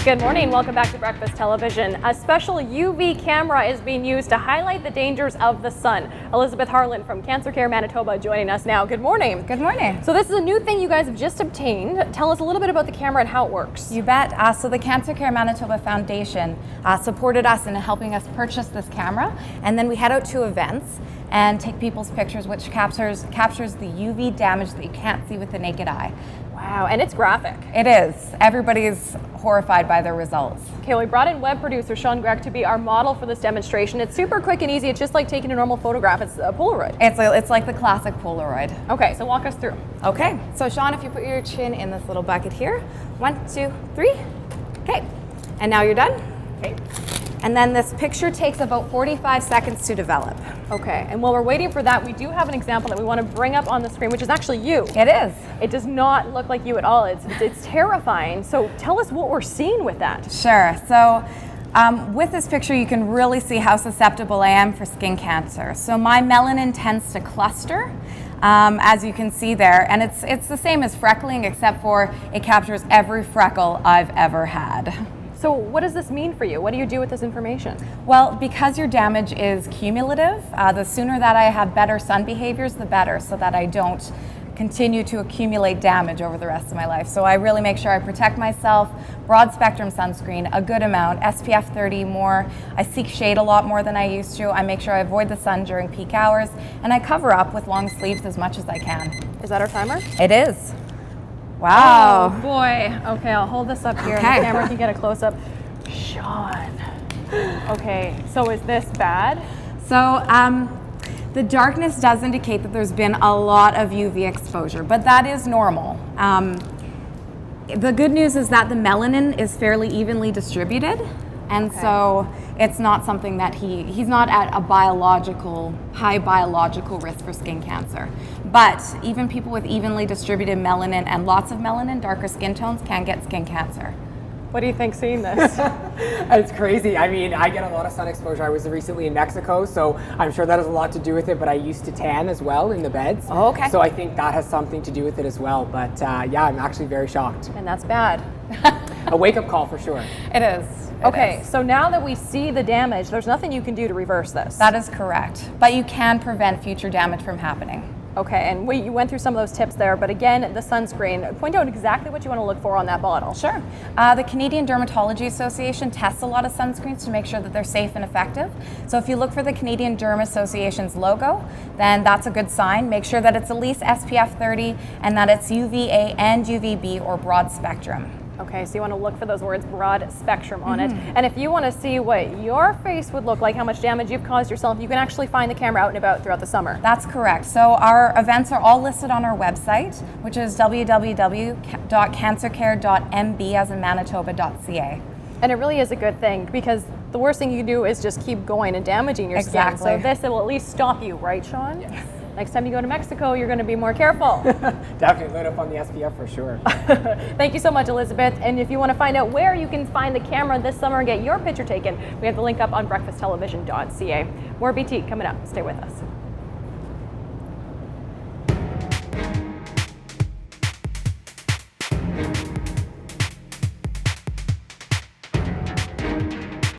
Good morning. Welcome back to Breakfast Television. A special UV camera is being used to highlight the dangers of the sun. Elizabeth Harlan from CancerCare Manitoba joining us now. Good morning. Good morning. So this is a new thing you guys have just obtained. Tell us a little bit about the camera and how it works. You bet. So the CancerCare Manitoba Foundation supported us in helping us purchase this camera, and then we head out to events and take people's pictures, which captures the UV damage that you can't see with the naked eye. Wow, and it's graphic. It is. Everybody's horrified by the results. Okay, we brought in web producer Sean Grech to be our model for this demonstration. It's super quick and easy. It's just like taking a normal photograph. It's a Polaroid. It's like the classic Polaroid. Okay, so walk us through. Okay, so Sean, if you put your chin in this little bucket here, 1, 2, 3. Okay, and now you're done. Okay. And then this picture takes about 45 seconds to develop. Okay, and while we're waiting for that, we do have an example that we want to bring up on the screen, which is actually you. It is. It does not look like you at all. It's terrifying. So tell us what we're seeing with that. Sure. So with this picture, you can really see how susceptible I am for skin cancer. So my melanin tends to cluster, as you can see there, and it's the same as freckling, except for it captures every freckle I've ever had. So what does this mean for you? What do you do with this information? Well, because your damage is cumulative, the sooner that I have better sun behaviors, the better, so that I don't continue to accumulate damage over the rest of my life. So I really make sure I protect myself, broad spectrum sunscreen, a good amount, SPF 30 more. I seek shade a lot more than I used to. I make sure I avoid the sun during peak hours, and I cover up with long sleeves as much as I can. Is that our timer? It is. Wow. Oh boy. Okay, I'll hold this up here and the camera can get a close up. Sean. Okay, so is this bad? So the darkness does indicate that there's been a lot of UV exposure, but that is normal. The good news is that the melanin is fairly evenly distributed, and so it's not something that he's not at a high biological risk for skin cancer. But even people with evenly distributed melanin and lots of melanin, darker skin tones, can get skin cancer. What do you think seeing this? It's crazy. I mean, I get a lot of sun exposure. I was recently in Mexico, so I'm sure that has a lot to do with it, but I used to tan as well in the beds. Oh, okay. So I think that has something to do with it as well. But yeah, I'm actually very shocked. And that's bad. A wake-up call for sure. It is. Okay, so now that we see the damage, there's nothing you can do to reverse this. That is correct. But you can prevent future damage from happening. Okay, and you went through some of those tips there, but again, the sunscreen, point out exactly what you want to look for on that bottle. Sure. The Canadian Dermatology Association tests a lot of sunscreens to make sure that they're safe and effective. So if you look for the Canadian Derm Association's logo, then that's a good sign. Make sure that it's at least SPF 30 and that it's UVA and UVB or broad spectrum. Okay, so you want to look for those words broad spectrum on it. And if you want to see what your face would look like, how much damage you've caused yourself, you can actually find the camera out and about throughout the summer. That's correct. So our events are all listed on our website, which is www.cancercare.mb as in Manitoba.ca. And it really is a good thing, because the worst thing you can do is just keep going and damaging your skin. So this will at least stop you, right, Sean? Yes. Next time you go to Mexico, you're going to be more careful. Definitely load up on the SPF for sure. Thank you so much, Elizabeth. And if you want to find out where you can find the camera this summer and get your picture taken, we have the link up on breakfasttelevision.ca. More BT coming up. Stay with us.